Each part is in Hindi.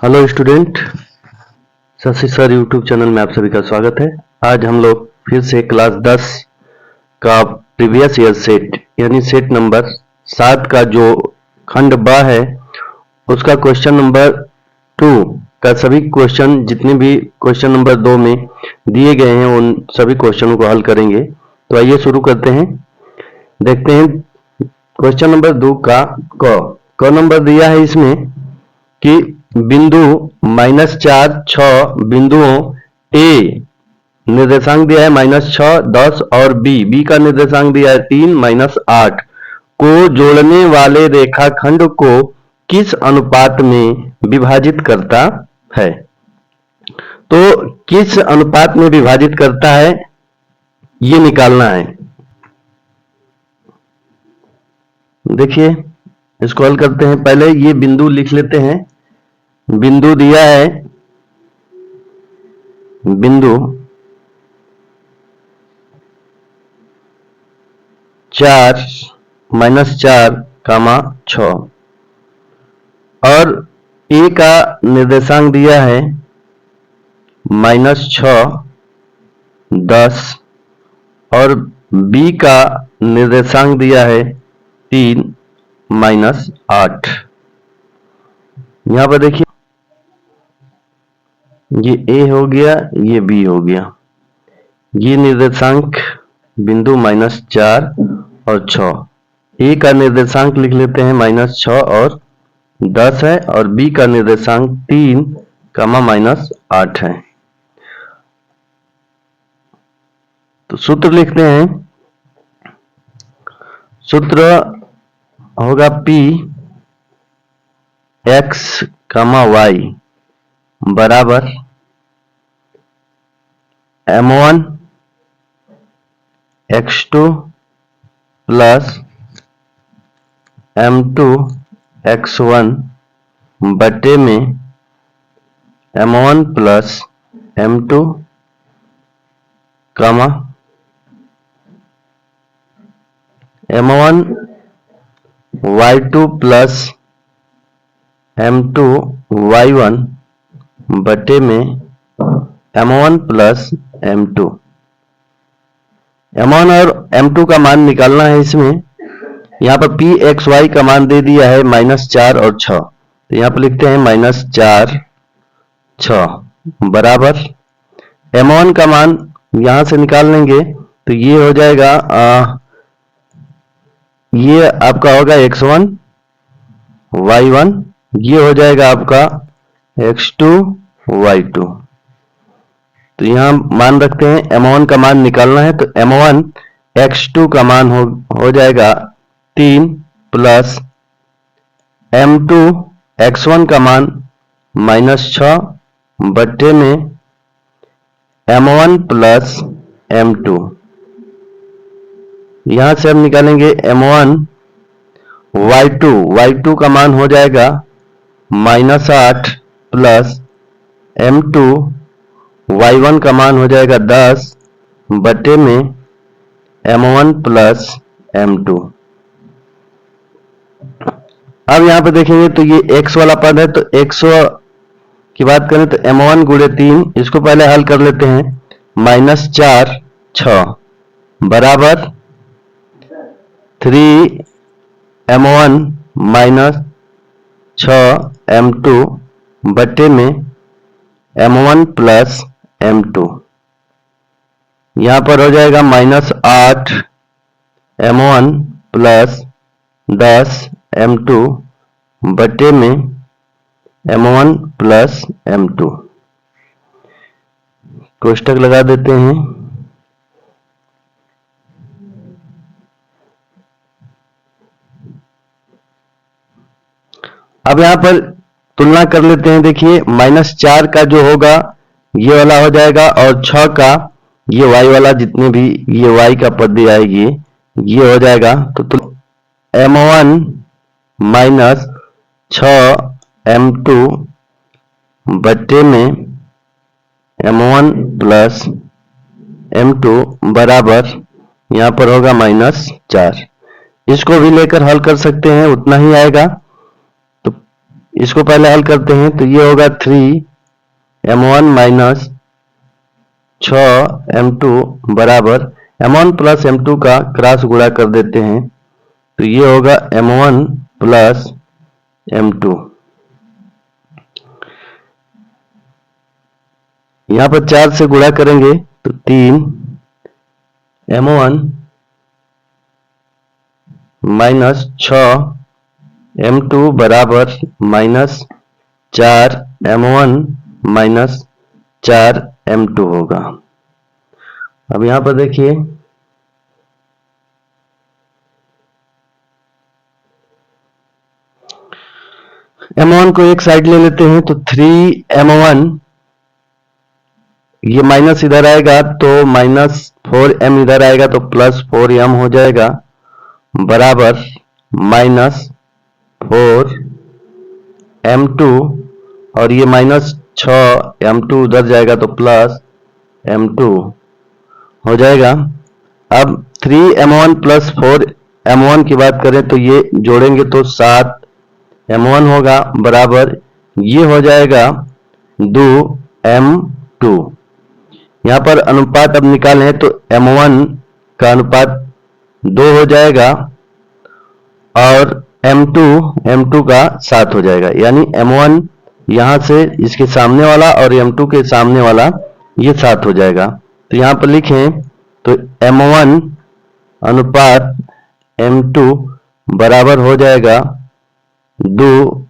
Hello student, Shashi sir YouTube channel में आप सभी का स्वागत है। आज हम लोग फिर से क्लास 10 का प्रीवियस ईयर सेट यानी सेट नंबर 7 का जो खंड ब है उसका क्वेश्चन नंबर 2 का सभी क्वेश्चन जितने भी क्वेश्चन नंबर 2 में दिए गए हैं उन सभी क्वेश्चनों को हल करेंगे। तो आइए शुरू करते हैं। देखते हैं क्वेश्चन नंबर 2 का क नंबर दिया है इसमें कि बिंदु -4 6 बिंदुओं ए निर्देशांक दिया है -6 10 और बी का निर्देशांक दिया है 3 -8 को जोड़ने वाले रेखाखंड को किस अनुपात में विभाजित करता है। तो किस अनुपात में विभाजित करता है ये निकालना है। देखिए इसको हल करते हैं। पहले ये बिंदु लिख लेते हैं। बिंदु दिया है बिंदु 4 -4 6 और ए का निर्देशांक दिया है -6 10 और बी का निर्देशांक दिया है 3 -8। यहां पर देखिए ये ए हो गया, ये बी हो गया। ये निर्देशांक बिंदु -4 और 6, ए का निर्देशांक लिख लेते हैं -6 और 10 है और बी का निर्देशांक 3 -8 है। तो सूत्र लिखते हैं। सूत्र होगा P x, y बराबर m1 x2 plus m2 x1 बटे में m1 plus m2 m1 y2 plus m2 y1 बटे में m1 प्लस m2। m1 और m2 का मान निकालना है। इसमें यहाँ पर p x y का मान दे दिया है -4 और 6। तो यहाँ पर लिखते हैं -4 6 बराबर m1 का मान यहाँ से निकाल लेंगे तो ये हो जाएगा ये आपका होगा x1 y1, ये हो जाएगा आपका x2 y2। तो यहाँ मान रखते हैं m1 का मान निकालना है। तो m1 x2 का मान हो जाएगा 3 प्लस m2 x1 का मान -6 बटे में m1 प्लस m2। यहां से हम निकालेंगे m1 y2 का मान हो जाएगा -8 प्लस m2 y1 का मान हो जाएगा 10 बटे में m1 प्लस m2। अब यहां पर देखेंगे तो ये x वाला पद है, तो x की बात करें तो m1 गुणे 3, इसको पहले हल कर लेते हैं। -4 6 बराबर 3m1 -6 m2 बटे में m1 प्लस m2। यहां पर हो जाएगा -8 m1 प्लस 10 m2 बटे में m1 प्लस m2। कोष्टक लगा देते हैं। अब यहां पर तुलना कर लेते हैं। देखिए -4 का जो होगा ये वाला हो जाएगा और 6 का ये y वाला जितने भी ये y का पद दिया है ये हो जाएगा। तो m1 -6 m2 बटे में m1 प्लस m2 बराबर यहाँ पर होगा -4। इसको भी लेकर हल कर सकते हैं, उतना ही आएगा। तो इसको पहले हल करते हैं तो ये होगा 3m1 माइनस 6m2 बराबर m1 प्लस m2 का क्रॉस गुणा कर देते हैं तो ये होगा m1 प्लस m2। यहां पर 4 से गुणा करेंगे तो 3m1 माइनस 6m2 बराबर माइनस 4m1 माइनस 4m2 होगा। अब यहां पर देखिए m1 को एक साइड ले लेते हैं तो 3m1, ये माइनस इधर आएगा तो माइनस 4m इधर आएगा तो प्लस 4m हो जाएगा बराबर माइनस 4m2 और ये माइनस 6m2 उधर जाएगा तो प्लस m2 हो जाएगा। अब 3m1 प्लस 4m1 की बात करें तो ये जोड़ेंगे तो 7m1 होगा बराबर ये हो जाएगा 2m2। यहां पर अनुपात अब निकालें तो m1 का अनुपात 2 हो जाएगा और m2 का 7 हो जाएगा, यानी m1 यहां से इसके सामने वाला और m2 के सामने वाला ये 7 हो जाएगा। तो यहां पर लिखें तो m1 अनुपात m2 बराबर हो जाएगा 2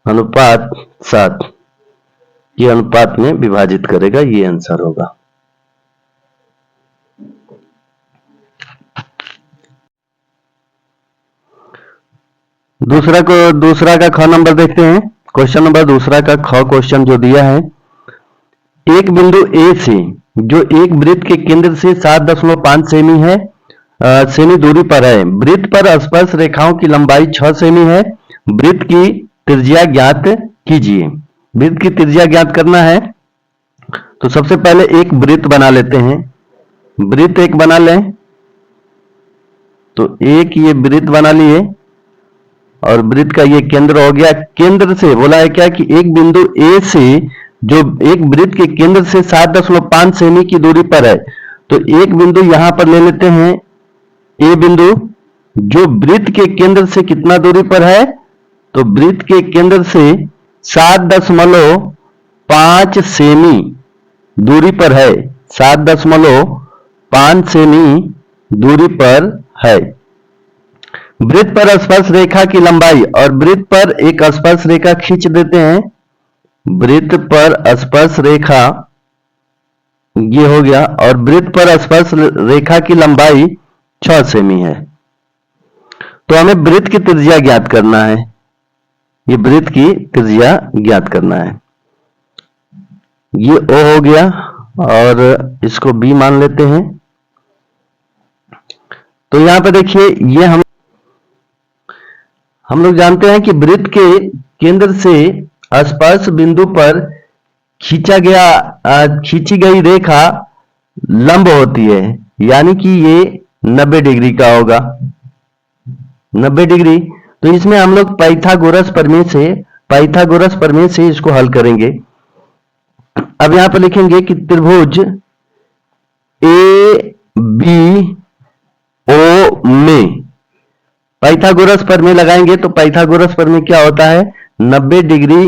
अनुपात 7, ये अनुपात में विभाजित करेगा, ये आंसर होगा। दूसरा का ख नंबर देखते हैं। क्वेश्चन नंबर दूसरा का ख क्वेश्चन जो दिया है, एक बिंदु ए से जो एक वृत्त के केंद्र से 7.5 सेमी है सेमी दूरी पर है, वृत्त पर स्पर्श रेखाओं की लंबाई 6 सेमी है, वृत्त की त्रिज्या ज्ञात कीजिए। वृत्त की त्रिज्या ज्ञात करना है तो सबसे पहले एक वृत्त बना लेते हैं। वृत्त एक बना लें तो एक ये वृत्त बना लिए और वृत्त का ये केंद्र हो गया। केंद्र से बोला है क्या कि एक बिंदु ए से जो एक वृत्त के केंद्र से 7.5 सेमी की दूरी पर है, तो एक बिंदु यहां पर ले लेते हैं ए बिंदु जो वृत्त के केंद्र से कितना दूरी पर है, तो वृत्त के केंद्र से 7.5 सेमी दूरी पर है, 7.5 सेमी दूरी पर है। वृत्त पर स्पर्श रेखा की लंबाई और वृत्त पर एक स्पर्श रेखा खींच देते हैं। वृत्त पर स्पर्श रेखा ये हो गया और वृत्त पर स्पर्श रेखा की लंबाई 6 सेमी है। तो हमें वृत्त की त्रिज्या ज्ञात करना है, ये वृत्त की त्रिज्या ज्ञात करना है। ये O हो गया और इसको B मान लेते हैं। तो यहां पर देखिए ये हम लोग जानते हैं कि वृत्त के केंद्र से स्पर्श बिंदु पर खींची गई रेखा लंब होती है, यानी कि ये 90 डिग्री का होगा, 90 डिग्री। तो इसमें हम लोग पाइथागोरस प्रमेय से इसको हल करेंगे। अब यहां पर लिखेंगे कि त्रिभुज ए बी ओ में पाइथागोरस प्रमेय लगाएंगे तो पाइथागोरस प्रमेय क्या होता है, 90 डिग्री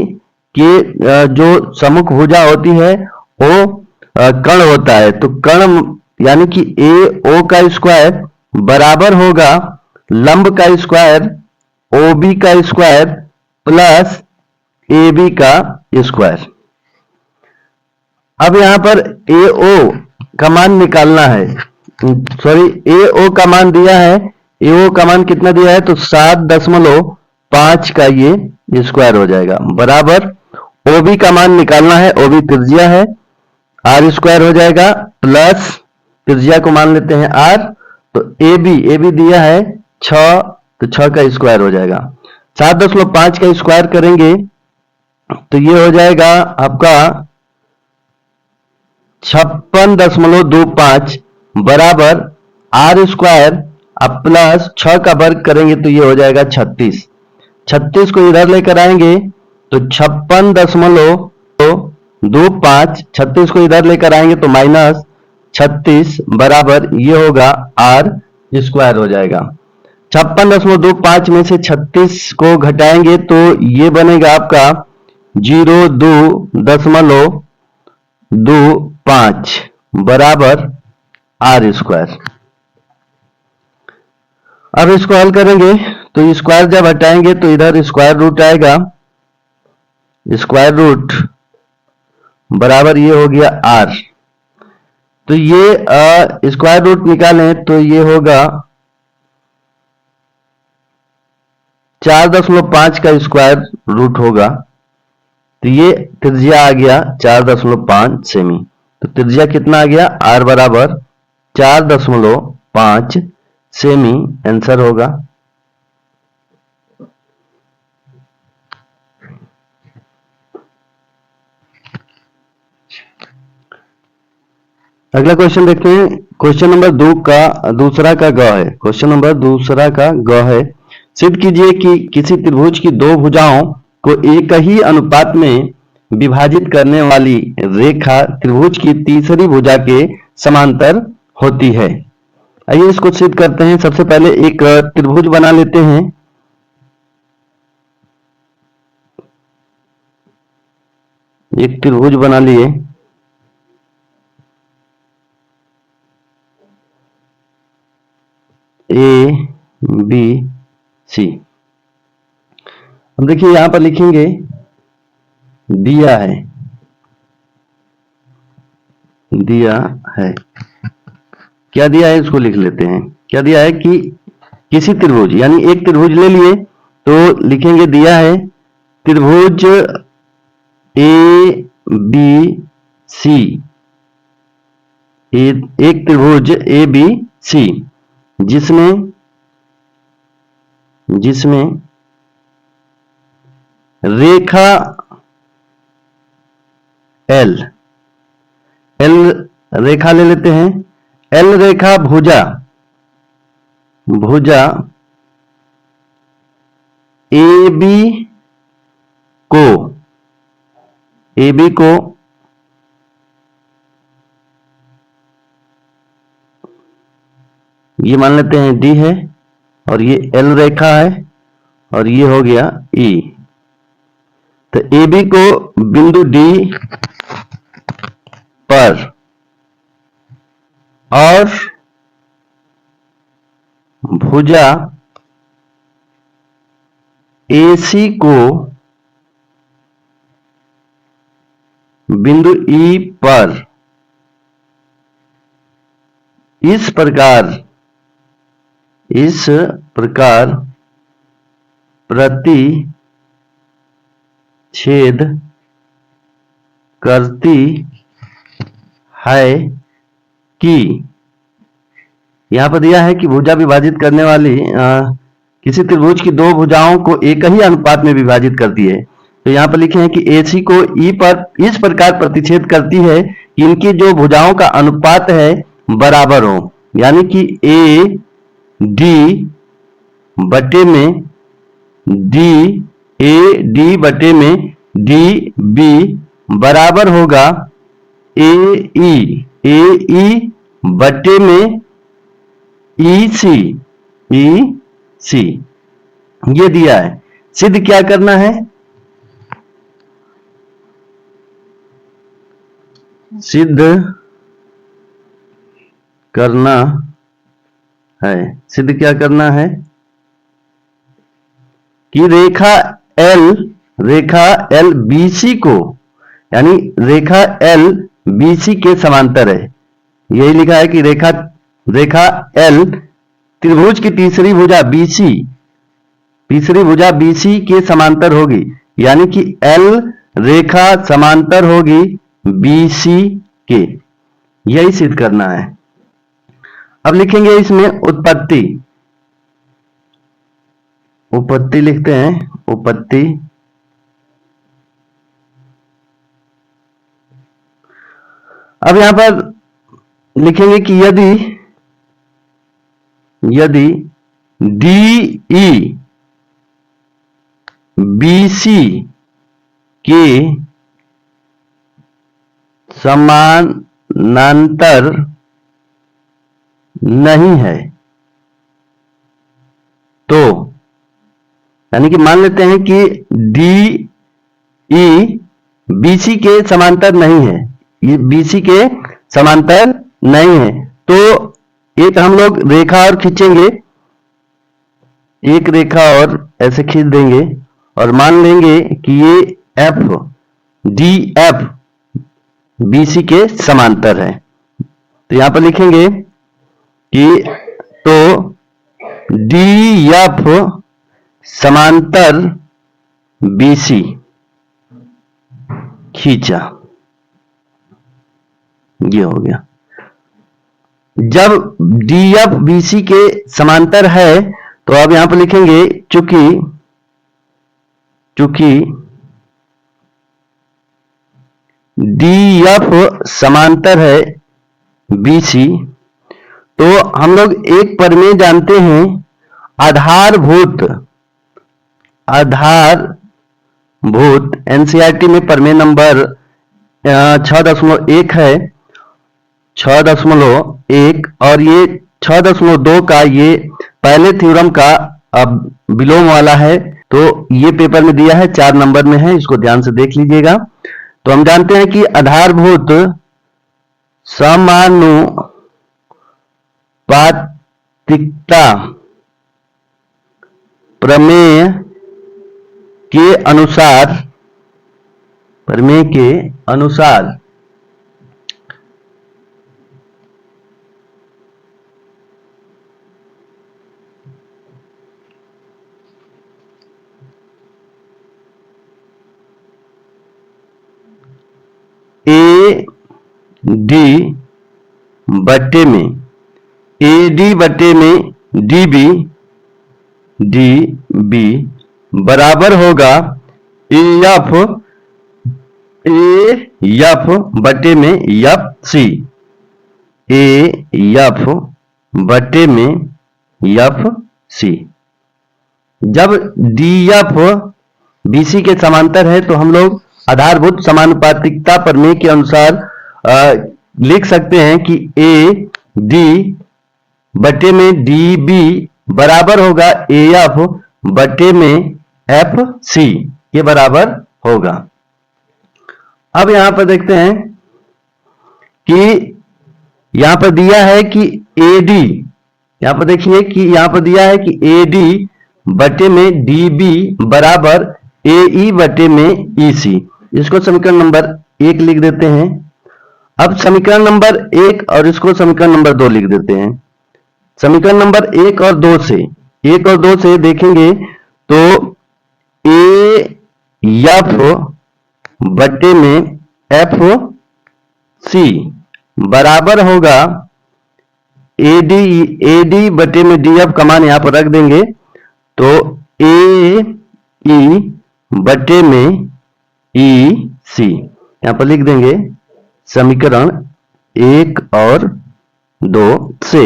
के जो सम्मुख भुजा होती है वो कर्ण होता है। तो कर्ण यानी कि ए ओ का स्क्वायर बराबर होगा लंब का स्क्वायर ओ बी का स्क्वायर प्लस ए बी का स्क्वायर। अब यहां पर ए ओ का मान निकालना है, सॉरी ए ओ का मान दिया है, ए ओ का मान कितना दिया है तो 7.5 का ये स्क्वायर हो जाएगा बराबर ओ बी का मान निकालना है, ओ बी त्रिज्या है, आर स्क्वायर हो जाएगा प्लस त्रिज्या को मान लेते हैं आर, तो ए बी दिया है 6, तो 6 का स्क्वायर हो जाएगा। 7.5 का स्क्वायर करेंगे तो ये हो जाएगा आपका 56.25 बराबर आर स्क्वायर अब प्लस 6 का वर्ग करेंगे तो ये हो जाएगा 36। 36 को इधर लेकर आएंगे तो 56.25, 36 को इधर लेकर आएंगे तो -36 बराबर ये होगा r स्क्वायर हो जाएगा। 56.25 में से 36 को घटाएंगे तो ये बनेगा आपका 0.225 बराबर r स्क्वायर। अब इसको हल करेंगे तो स्क्वायर जब हटाएंगे तो इधर स्क्वायर रूट आएगा, स्क्वायर रूट बराबर ये हो गया r। तो ये स्क्वायर रूट निकालें तो ये होगा 4.5 का स्क्वायर रूट होगा, तो ये त्रिज्या आ गया 4.5 सेमी। तो त्रिज्या कितना आ गया, r बराबर 4.5 सेमी आंसर होगा। अगला क्वेश्चन देखते हैं। क्वेश्चन नंबर 2 का दूसरा का ग है। क्वेश्चन नंबर दूसरा का ग है, सिद्ध कीजिए कि किसी त्रिभुज की दो भुजाओं को एक ही अनुपात में विभाजित करने वाली रेखा त्रिभुज की तीसरी भुजा के समांतर होती है। आइए इसको सिद्ध करते हैं। सबसे पहले एक त्रिभुज बना लेते हैं। एक त्रिभुज बना लिए, ए बी सी। अब देखिए यहां पर लिखेंगे दिया है, दिया है, क्या दिया है इसको लिख लेते हैं। क्या दिया है कि किसी त्रिभुज, यानी एक त्रिभुज ले लिए तो लिखेंगे दिया है त्रिभुज ए बी सी, एक त्रिभुज ए बी सी जिसमें रेखा एल रेखा ले लेते हैं। एल रेखा भुजा ए बी को ये मान लेते हैं डी है, और ये एल रेखा है, और ये हो गया ई। तो ए बी को बिंदु डी पर और भुजा AC को बिंदु E पर इस प्रकार प्रतिच्छेद करती है कि, यहां पर दिया है कि भुजा विभाजित करने वाली किसी त्रिभुज की दो भुजाओं को एक ही अनुपात में विभाजित करती है। तो यहां पर लिखे हैं कि AC को E पर इस प्रकार प्रतिच्छेद करती है कि इनकी जो भुजाओं का अनुपात है बराबर हो, यानी कि AD बटे में AD बटे में DB बराबर होगा AE बटे में EC ये दिया है। सिद्ध क्या करना है, सिद्ध करना है, सिद्ध क्या करना है कि रेखा L BC को, यानी रेखा L BC के समांतर है। यही लिखा है कि रेखा L त्रिभुज की तीसरी भुजा BC के समांतर होगी, यानी कि L रेखा समांतर होगी BC के। यही सिद्ध करना है। अब लिखेंगे इसमें उत्पत्ति लिखते हैं, उत्पत्ति। अब यहां पर लिखेंगे कि यदि DE BC के समानांतर नहीं है, तो यानी कि मान लेते हैं कि DE BC के समांतर नहीं है, ये BC के समांतर नहीं है, तो एक हम लोग रेखा और खींचेंगे, एक रेखा और ऐसे खींच देंगे और मान लेंगे कि ये DF BC के समांतर है। तो यहां पर लिखेंगे कि तो DF समांतर BC खींचा, ये हो गया। जब DF BC के समांतर है तो अब यहां पर लिखेंगे चूंकि DF समांतर है BC, तो हम लोग एक प्रमेय जानते हैं, आधारभूत NCERT में प्रमेय नंबर 6.1 है, 6.1 और ये 6.2 का ये पहले थ्योरम का अब विलोम वाला है, तो ये पेपर में दिया है, 4 नंबर में है, इसको ध्यान से देख लीजिएगा। तो हम जानते हैं कि आधारभूत समानुपातिकता प्रमेय के अनुसार AD बटे में DB बराबर होगा AF बटे में FC, AF बटे में FC। जब DF BC के समांतर है तो हम लोग आधारभूत समानुपातिकता प्रमेय के अनुसार लिख सकते हैं कि AD बटे में DB बराबर होगा AF बटे में FC, ये बराबर होगा। अब यहां पर देखते हैं कि यहां पर दिया है कि AD, यहां पर देखिए कि यहां पर दिया है कि AD बटे में DB बराबर AE बटे में EC। इसको समीकरण नंबर 1 लिख देते हैं। अब समीकरण नंबर 1 और इसको समीकरण नंबर 2 लिख देते हैं। समीकरण नंबर 1 और 2 से देखेंगे तो AF बटे में FC बराबर होगा AD बटे में DF का मान यहां पर रख देंगे, तो AE बटे में EC यहां पर लिख देंगे समीकरण 1 और 2 से,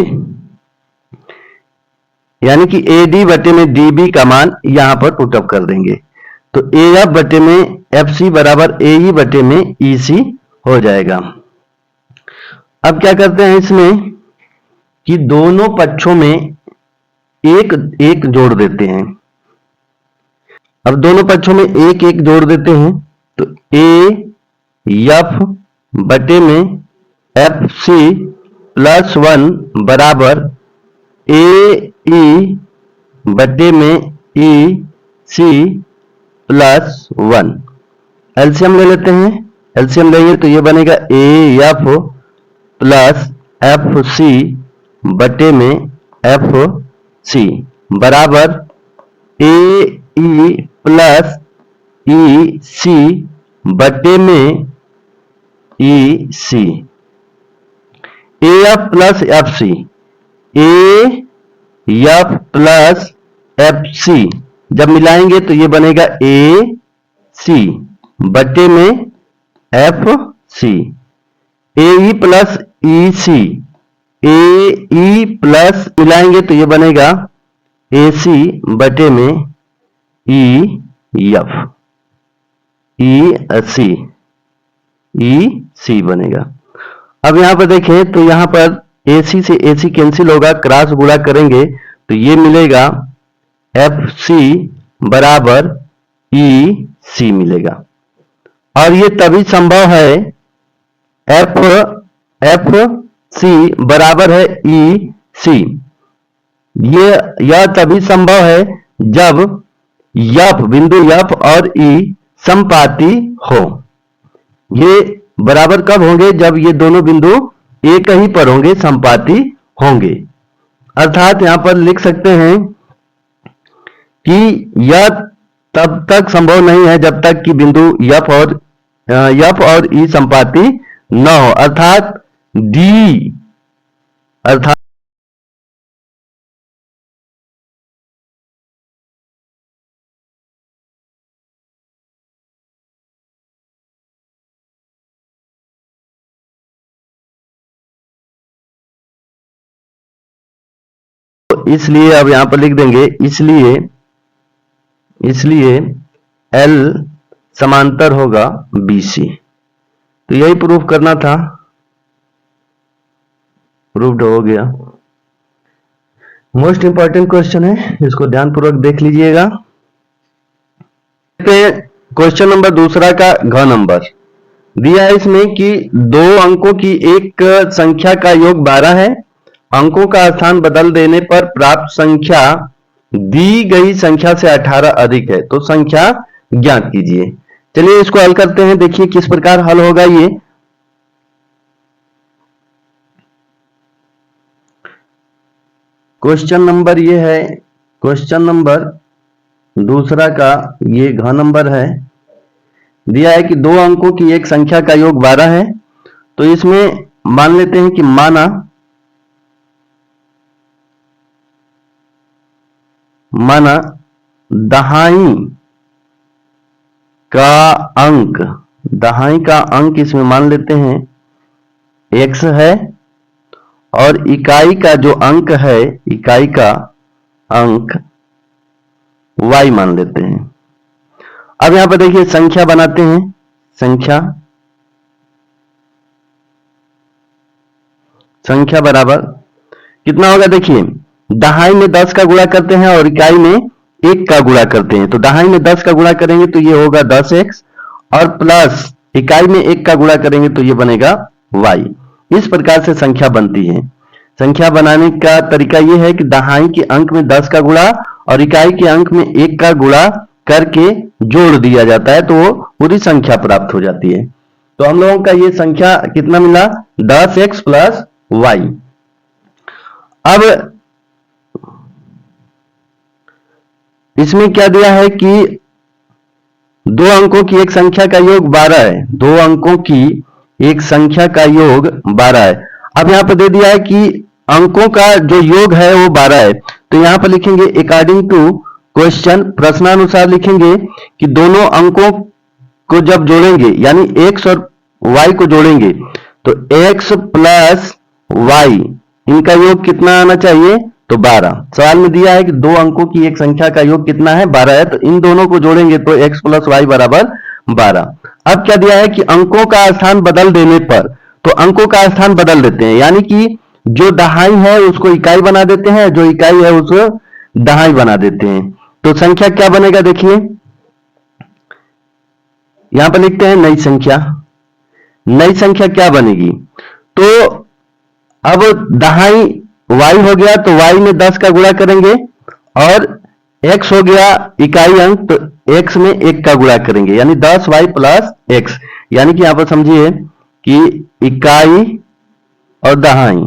यानी कि AD बटे में DB का मान यहां पर पुटअप कर देंगे, तो AF बटे में FC बराबर AE बटे में EC हो जाएगा। अब क्या करते हैं इसमें कि दोनों पक्षों में एक एक जोड़ देते हैं। अब दोनों पक्षों में एक एक जोड़ देते हैं, तो AF बटे में FC प्लस 1 बराबर AE बटे में EC प्लस 1। एलसीएम ले लेते हैं, एलसीएम लेंगे तो ये बनेगा AF प्लस FC बटे में FC बराबर AE प्लस EC बटे में EC। AF plus FC, AF plus FC जब मिलाएंगे तो ये बनेगा AC बटे में FC। AE plus EC, AE plus मिलाएंगे तो ये बनेगा AC बटे में एफ, ई सी बनेगा। अब यहां पर देखें तो यहां पर AC से AC कैंसिल होगा, क्रॉस गुणा करेंगे तो ये मिलेगा FC बराबर EC मिलेगा। और ये तभी संभव है, FC बराबर है EC, यह तभी संभव है जब बिंदु F और E समपाती हो। ये बराबर कब होंगे? जब ये दोनों बिंदु एक ही पर होंगे, समपाती होंगे। अर्थात यहां पर लिख सकते हैं कि यह तब तक संभव नहीं है जब तक कि बिंदु F और E समपाती न हो, अर्थात इसलिए अब यहां पर लिख देंगे, इसलिए L समांतर होगा BC। तो यही प्रूफ करना था, प्रूफ्ड हो गया। मोस्ट इंपॉर्टेंट क्वेश्चन है, इसको ध्यानपूर्वक देख लीजिएगा। क्वेश्चन नंबर दूसरा का घ नंबर दिया है इसमें कि दो अंकों की एक संख्या का योग 12 है, अंकों का स्थान बदल देने पर प्राप्त संख्या दी गई संख्या से 18 अधिक है, तो संख्या ज्ञात कीजिए। चलिए इसको हल करते हैं, देखिए किस प्रकार हल होगा ये। क्वेश्चन नंबर ये है, क्वेश्चन नंबर दूसरा का ये घ नंबर है, दिया है कि दो अंकों की एक संख्या का योग 12 है। तो इसमें मान लेते हैं कि माना दहाई का अंक इसमें मान लेते हैं x है, और इकाई का जो अंक है, इकाई का अंक y मान लेते हैं। अब यहां पर देखिए संख्या बनाते हैं, संख्या बराबर कितना होगा? देखिए दहाई में 10 का गुणा करते हैं और इकाई में 1 का गुणा करते हैं, तो दहाई में 10 का गुणा करेंगे तो ये होगा 10x, और प्लस इकाई में 1 का गुणा करेंगे तो ये बनेगा y। इस प्रकार से संख्या बनती है। संख्या बनाने का तरीका ये है कि दहाई के अंक में 10 का गुणा और इकाई के अंक में 1 का गुणा करके जोड़ दिया जाता है, तो वो पूरी संख्या प्राप्त हो जाती है। तो हम लोगों का ये संख्या कितना मिला? 10x plus y। अब इसमें क्या दिया है कि दो अंकों की एक संख्या का योग 12 है, दो अंकों की एक संख्या का योग 12 है। अब यहां पर दे दिया है कि अंकों का जो योग है वो 12 है, तो यहां पर लिखेंगे अकॉर्डिंग टू क्वेश्चन, प्रश्नानुसार लिखेंगे कि दोनों अंकों को जब जोड़ेंगे, यानी x और y को जोड़ेंगे, तो x प्लस y इनका योग कितना आना चाहिए? तो 12। सवाल में दिया है कि दो अंकों की एक संख्या का योग कितना है? 12 है, तो इन दोनों को जोड़ेंगे तो x प्लस y बराबर 12। अब क्या दिया है कि अंकों का स्थान बदल देने पर, तो अंकों का स्थान बदल देते हैं, यानी कि जो दहाई है उसको इकाई बना देते हैं, जो इकाई है उसको दहाई बना देते हैं। तो संख्या क्या बनेगा? देखिए यहां पर लिखते हैं नई संख्या। नई संख्या क्या बनेगी? तो अब दहाई y हो गया, तो y में 10 का गुणा करेंगे, और x हो गया इकाई अंक, तो x में 1 का गुणा करेंगे, यानी 10y प्लस x। यानी कि यहां पर समझिए कि इकाई और दहाई,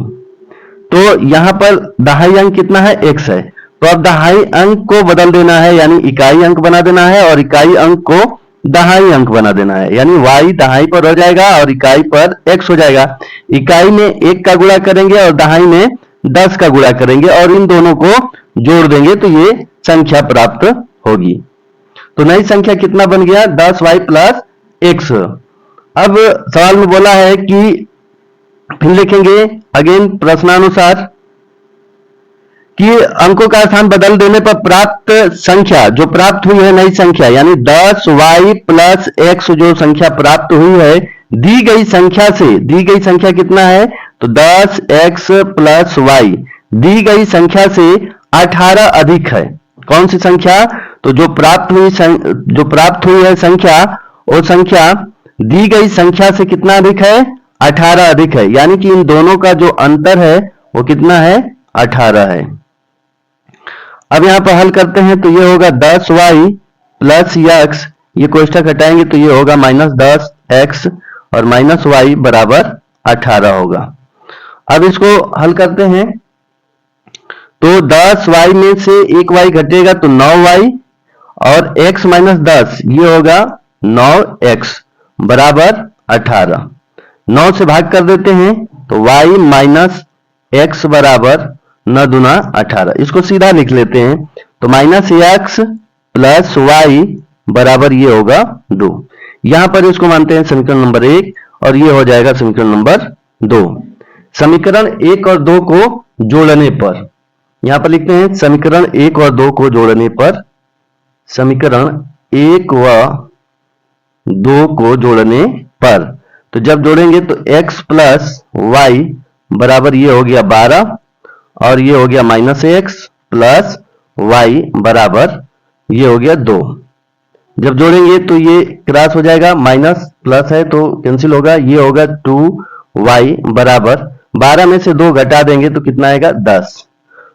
तो यहां पर दहाई अंक कितना है? x है, तो अब दहाई अंक को बदल देना है, यानी इकाई अंक बना देना है, और इकाई अंक को दहाई अंक बना देना है, यानी y दहाई पर हो जाएगा और इकाई पर x हो जाएगा। इकाई में 1 का गुणा करेंगे और दहाई में 10 का गुणा करेंगे, और इन दोनों को जोड़ देंगे तो ये संख्या प्राप्त होगी। तो नई संख्या कितना बन गया? 10y plus x। अब सवाल में बोला है कि फिर लिखेंगे अगेन प्रश्नानुसार कि अंकों का स्थान बदल देने पर प्राप्त संख्या, जो प्राप्त हुई है नई संख्या, यानी 10y प्लस x जो संख्या प्राप्त हुई है दी गई संख्या से, दी गई संख्या कितना है तो 10x प्लस y दी गई संख्या से 18 अधिक है। कौन सी संख्या? तो जो प्राप्त हुई है संख्या, वो संख्या दी गई संख्या से कितना अधिक है? 18 अधिक है। यानी कि इन दोनों का जो अंतर है वो कितना है? 18 है। अब यहां पर हल करते हैं तो ये होगा 10y प्लस x, ये कोष्ठक हटाएंगे तो ये होगा -10x और माइनस y बराबर 18 होगा। अब इसको हल करते हैं तो 10y में से 1y घटेगा तो 9y और x माइनस 10 ये होगा 9x बराबर 18। 9 से भाग कर देते हैं तो y माइनस x बराबर 9 दूना 18। इसको सीधा लिख लेते हैं तो -x प्लस y बराबर ये होगा 2। यहां पर इसको मानते हैं समीकरण नंबर 1 और ये हो जाएगा समीकरण नंबर 2। समीकरण 1 और 2 को जोड़ने पर, यहां पर लिखते हैं समीकरण 1 और 2 को जोड़ने पर, समीकरण 1 व 2 को जोड़ने पर, तो जब जोड़ेंगे तो x प्लस y बराबर ये हो गया 12 और ये हो गया -x प्लस y बराबर ये हो गया 2। जब जोड़ेंगे तो ये क्रॉस हो जाएगा, माइनस प्लस है तो कैंसिल होगा, ये होगा 2y बराबर 12 में से 2 घटा देंगे तो कितना आएगा 10,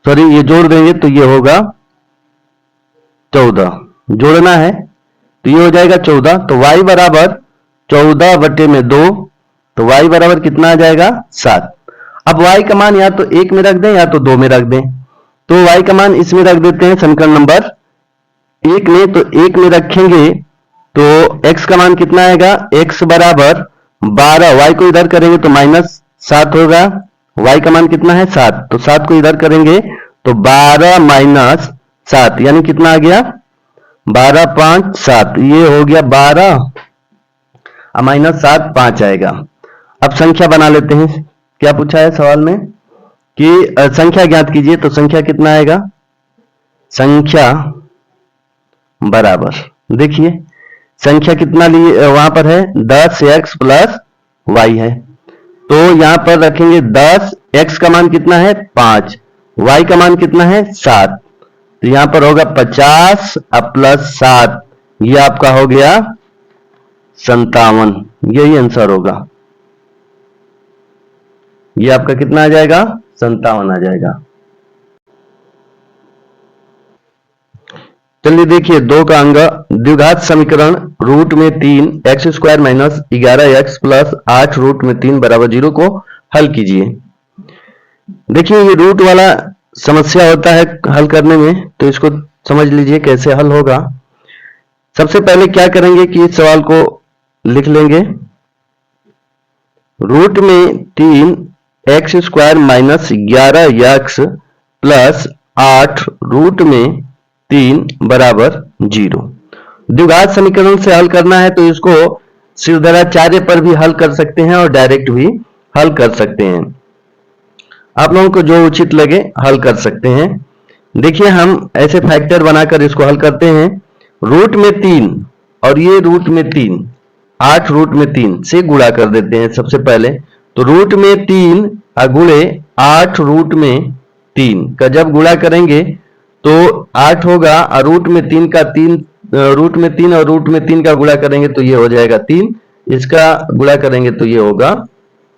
सॉरी ये जोड़ देंगे तो ये होगा 14। जोड़ना है तो ये हो जाएगा 14, तो y बराबर 14 बटे में 2, तो y बराबर कितना आ जाएगा 7। अब y का मान या तो 1 में रख दें या तो 2 में रख दें, तो y का मान इसमें रख देते हैं समीकरण नंबर 1 में, तो 1 में रखेंगे तो x का मान कितना आएगा, x बराबर 12, y को इधर करेंगे तो -7 होगा, y का मान कितना है 7, तो 7 को इधर करेंगे तो 12 माइनस 7 यानी कितना आ गया 12 5 7, ये हो गया 12 -7 5 आएगा। अब संख्या बना लेते हैं, क्या पूछा है सवाल में कि संख्या ज्ञात कीजिए, तो संख्या कितना आएगा, संख्या बराबर, देखिए संख्या कितना लिए वहां पर है 10x प्लस y है, तो यहां पर रखेंगे 10, x का मान कितना है 5, y का मान कितना है 7, तो यहां पर होगा 50 अब प्लस 7, ये आपका हो गया 57, यही आंसर होगा। ये आपका कितना आ जाएगा 57 आ जाएगा। चलिए देखिए 2 का अंग द्विघात समीकरण रूट में 3x² minus 11x plus 8 root में 3 बराबर 0 को हल कीजिए। देखिए ये रूट वाला समस्या होता है हल करने में, तो इसको समझ लीजिए कैसे हल होगा। सबसे पहले क्या करेंगे कि इस सवाल को लिख लेंगे, रूट में 3x² minus 11x plus 8 root में 3 बराबर 0। द्विघात समीकरण से हल करना है तो इसको सिरदराचार्य पर भी हल कर सकते हैं और डायरेक्ट भी हल कर सकते हैं, आप लोगों को जो उचित लगे हल कर सकते हैं। देखिए हम ऐसे फैक्टर बनाकर इसको हल करते हैं, रूट में 3 और ये रूट में 3, 8 रूट में 3 से गुणा कर देते हैं सबसे पहले, तो रूट में 3 गुणे 8 रूट में 3 का जब गुणा करेंगे तो 8 होगा, और रूट में 3 का 3 रूट में 3 और रूट में 3 का गुणा करेंगे तो ये हो जाएगा 3, इसका गुणा करेंगे तो ये होगा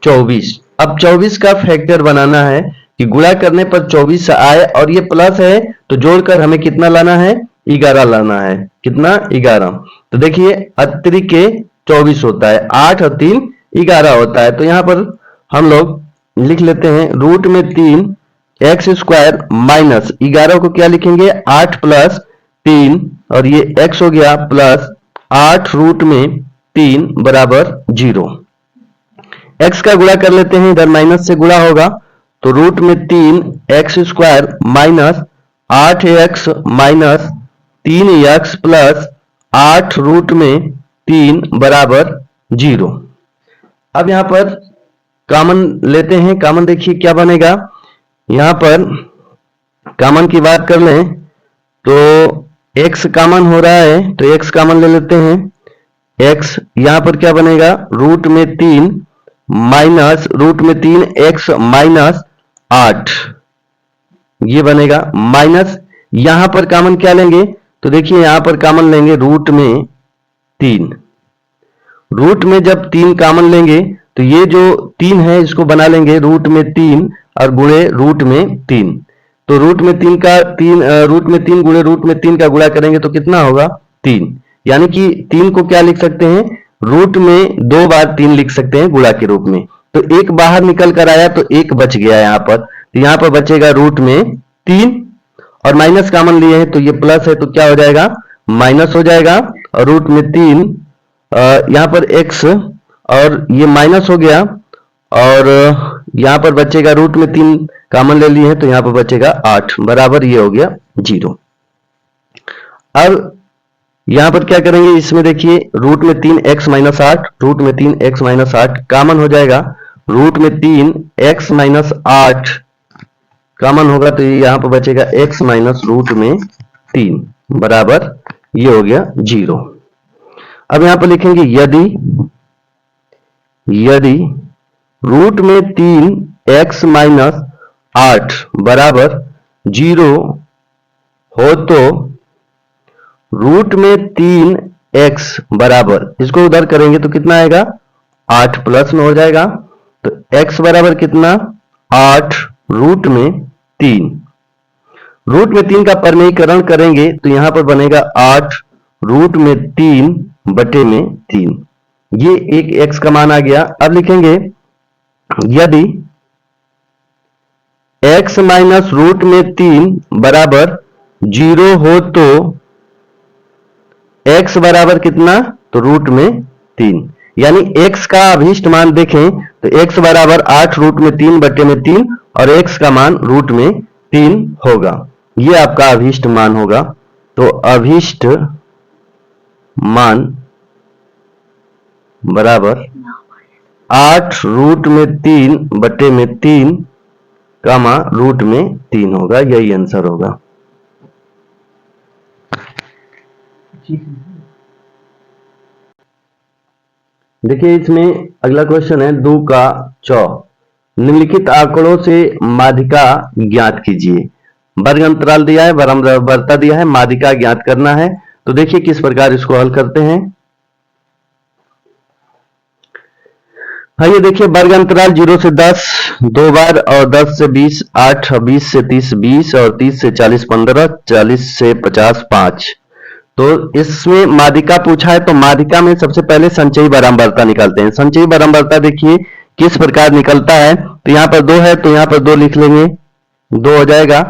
24। अब 24 का फैक्टर बनाना है कि गुणा करने पर 24 आए और ये प्लस है तो जोड़कर हमें कितना लाना है 11 लाना है, कितना 11। तो देखिए अतिरिक्त 24 होता है, 8 और 3 11 होता है, तो यहां पर हम लोग लिख लेते हैं रूट में 3x² माइनस 11 को क्या लिखेंगे 8 प्लस 3 और ये x हो गया प्लस 8 रूट में 3 बराबर 0। x का गुणा कर लेते हैं, इधर माइनस से गुणा होगा तो रूट में 3x² minus 8x minus 3x plus 8 root में 3 बराबर 0। अब यहां पर कॉमन लेते हैं, कॉमन देखिए क्या बनेगा, यहां पर कॉमन की बात कर लें तो x कॉमन हो रहा है, तो x कॉमन ले लेते हैं। x यहां पर क्या बनेगा, रूट में 3 माइनस रूट में 3 x माइनस 8, ये बनेगा। माइनस यहां पर कॉमन क्या लेंगे, तो देखिए यहां पर कॉमन लेंगे रूट में 3। रूट में जब 3 कॉमन लेंगे तो ये जो 3 है इसको बना लेंगे रूट में 3 और गुणे रूट में 3। तो रूट में 3 का 3 रूट में 3 गुणे रूट में 3 का गुणा करेंगे तो कितना होगा, 3। यानी कि 3 को क्या लिख सकते हैं, रूट में 2 बार 3 लिख सकते हैं गुणा के रूप में। तो एक बाहर निकल कर आया तो एक बच गया यहां पर, तो यहां पर बचेगा रूट में 3 और माइनस कॉमन लिए हैं तो ये प्लस है तो क्या हो जाएगा, माइनस हो जाएगा। और रूट में 3 यहां पर x और ये माइनस हो गया और यहां पर बचेगा रूट में 3 कॉमन ले लिए हैं तो यहां पर बचेगा 8 बराबर ये हो गया 0। अब यहां पर क्या करेंगे, इसमें देखिए रूट में 3 x माइनस 8, रूट में 3 x माइनस 8 कॉमन हो जाएगा, रूट में 3 x माइनस 8 कॉमन होगा तो यहां पर बचेगा x माइनस रूट में 3 बराबर ये हो गया 0। अब यहां पर लिखेंगे यदि रूट में 3 x माइनस 8 बराबर 0 हो तो रूट में 3 x बराबर, इसको उधर करेंगे तो कितना आएगा, 8 प्लस में हो जाएगा। तो x बराबर कितना, 8 रूट में 3। रूट में 3 का परमेयीकरण करेंगे तो यहां पर बनेगा 8 रूट में 3 बटे में 3, ये एक x का मान आ गया। अब लिखेंगे यदि x माइनस रूट में 3 बराबर 0 हो तो x बराबर कितना, तो रूट में 3। यानी x का अभीष्ट मान देखें तो x बराबर 8 रूट में 3 बटे में 3 और x का मान रूट में 3 होगा, ये आपका अभीष्ट मान होगा। तो अभीष्ट मान बराबर 8 रूट में 3 बटे में 3 कामा रूट में 3 होगा, यही आंसर होगा। देखिए इसमें अगला क्वेश्चन है 2 का 4, निम्नलिखित आंकड़ों से माध्यिका ज्ञात कीजिए। वर्ग अंतराल दिया है, बराबरता दिया है, माध्यिका ज्ञात करना है। तो देखिए किस प्रकार इसको हल करते हैं। आइए देखिए, वर्ग अंतराल 0 से 10 2 बार और 10 से 20 8, 20 से 30 20 और 30 से 40 15, 40 से 50 5। तो इसमें माध्यिका पूछा है तो माध्यिका में सबसे पहले संचयी बारंबारता निकालते हैं। संचयी बारंबारता देखिए किस प्रकार निकलता है, तो यहां पर 2 है तो यहां पर 2 लिख लेंगे, 2 हो जाएगा।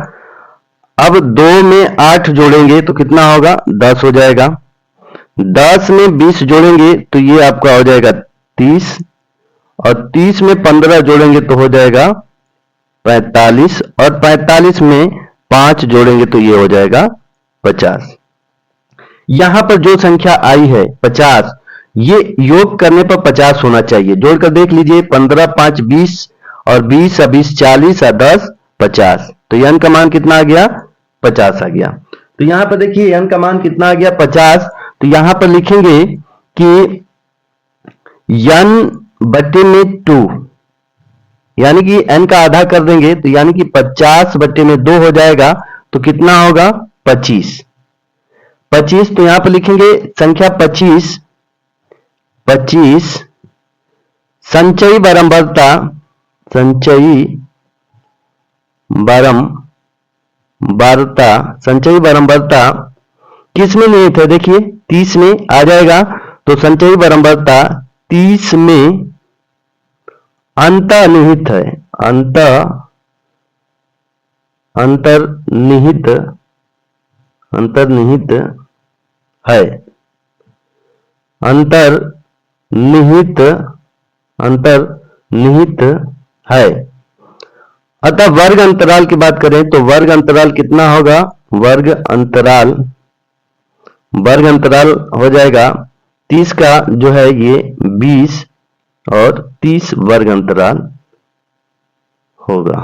अब 2 में 8 जोड़ेंगे तो कितना होगा, 10 हो जाएगा। 10 में 20 जोड़ेंगे तो ये आपका हो जाएगा 30 और 30 में 15 जोड़ेंगे तो हो जाएगा 45 और 45 में 5 जोड़ेंगे तो ये हो जाएगा 50। यहां पर जो संख्या आई है 50, ये योग करने पर 50 होना चाहिए। जोड़कर देख लीजिए, 15 5 20 और 20 20 40 और 10 50। तो n का मान कितना आ गया, 50 आ गया। तो यहां पर देखिए n का मान कितना आ गया, 50। तो यहां पर लिखेंगे कि n बटे में 2, यानी कि n का आधा कर देंगे तो यानी कि 50 बटे में 2 हो जाएगा। तो कितना होगा, 25। 25 तो यहां पर लिखेंगे संख्या 25 संचयी बारंबारता, संचयी बारंबारता किस में निहित है, देखिए 30 में आ जाएगा। तो संचयी बारंबारता 30 में अंतर्निहित है, अंतर्निहित है, अंतर्निहित है। अतः वर्ग अंतराल की बात करें तो वर्ग अंतराल कितना होगा, वर्ग अंतराल हो जाएगा 30 का जो है ये 20 और 30 वर्ग अंतराल होगा।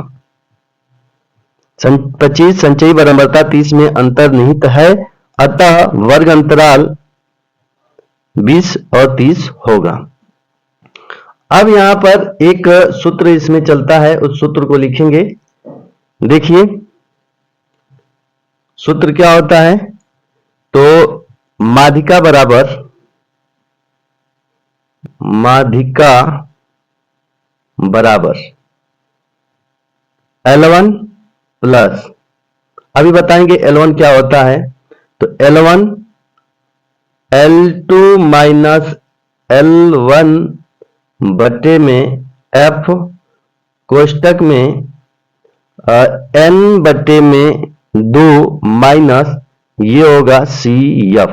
25 संचयी बारंबारता 30 में अंतर्निहित है, अतः वर्ग अंतराल 20 और 30 होगा। अब यहां पर एक सूत्र इसमें चलता है, उस सूत्र को लिखेंगे। देखिए सूत्र क्या होता है, तो माध्यिका बराबर L1 प्लस, अभी बताएंगे L1 क्या होता है, तो L1 L2 माइनस L1 बटे में F कोष्टक में N बटे में 2 माइनस ये होगा CF,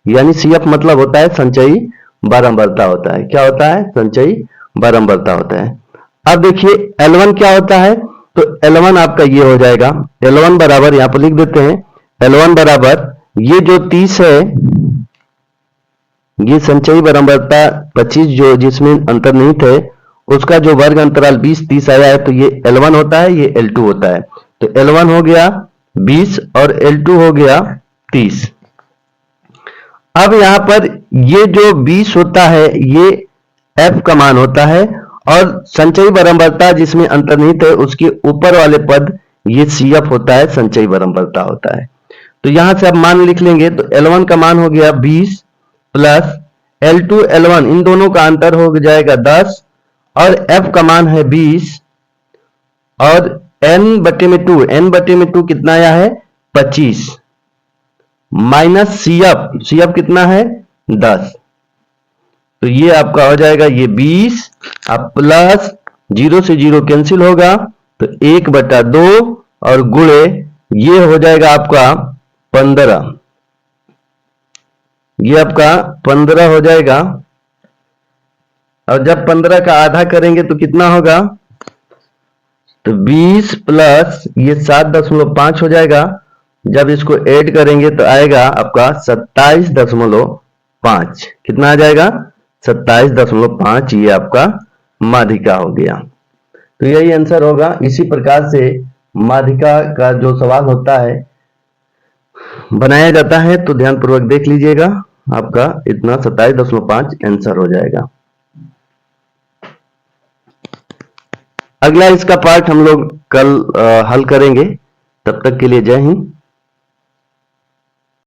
यानी CF मतलब होता है संचयी बारंबारता होता है। क्या होता है, संचयी बारंबारता होता है। अब देखिए L1 क्या होता है, तो L1 आपका ये हो जाएगा, L1 बराबर यहां पर लिख देते हैं, L1 बराबर ये जो 30 है, ये संचयी बारंबारता 25 जो जिसमें अंतर्निहित है उसका जो वर्ग अंतराल 20 30 आया है, तो ये L1 होता है, ये L2 होता है। तो L1 हो गया 20 और L2 हो गया 30। अब यहां पर ये जो 20 होता है ये F का मान होता है, और संचयी बारंबारता जिसमें अंतर्निहित है उसके ऊपर वाले पद ये CF होता है, संचयी बारंबारता होता है। तो यहां से अब मान लिख लेंगे, तो L1 का मान हो गया 20 प्लस L2 L1 इन दोनों का अंतर हो जाएगा 10, और F का मान है 20, और N बटे में 2 कितना आया है 25, माइनस CF कितना है 10, तो ये आपका हो जाएगा ये 20, अब प्लस 0 से 0 कैंसिल होगा, तो 1/2 और गुणे ये हो जाएगा आपका 15, ये आपका 15 हो जाएगा। और जब 15 का आधा करेंगे तो कितना होगा, तो 20 प्लस ये 7.5 हो जाएगा, जब इसको ऐड करेंगे तो आएगा आपका 27.5, कितना आ जाएगा 27.5, ये आपका माध्यिका हो गया। तो यही आंसर होगा। इसी प्रकार से माध्यिका का जो सवाल होता है बनाया जाता है, तो ध्यानपूर्वक देख लीजिएगा, आपका इतना 27.5 आंसर हो जाएगा। अगला इसका पार्ट हम लोग कल हल करेंगे। तब तक के लिए जय हिंद।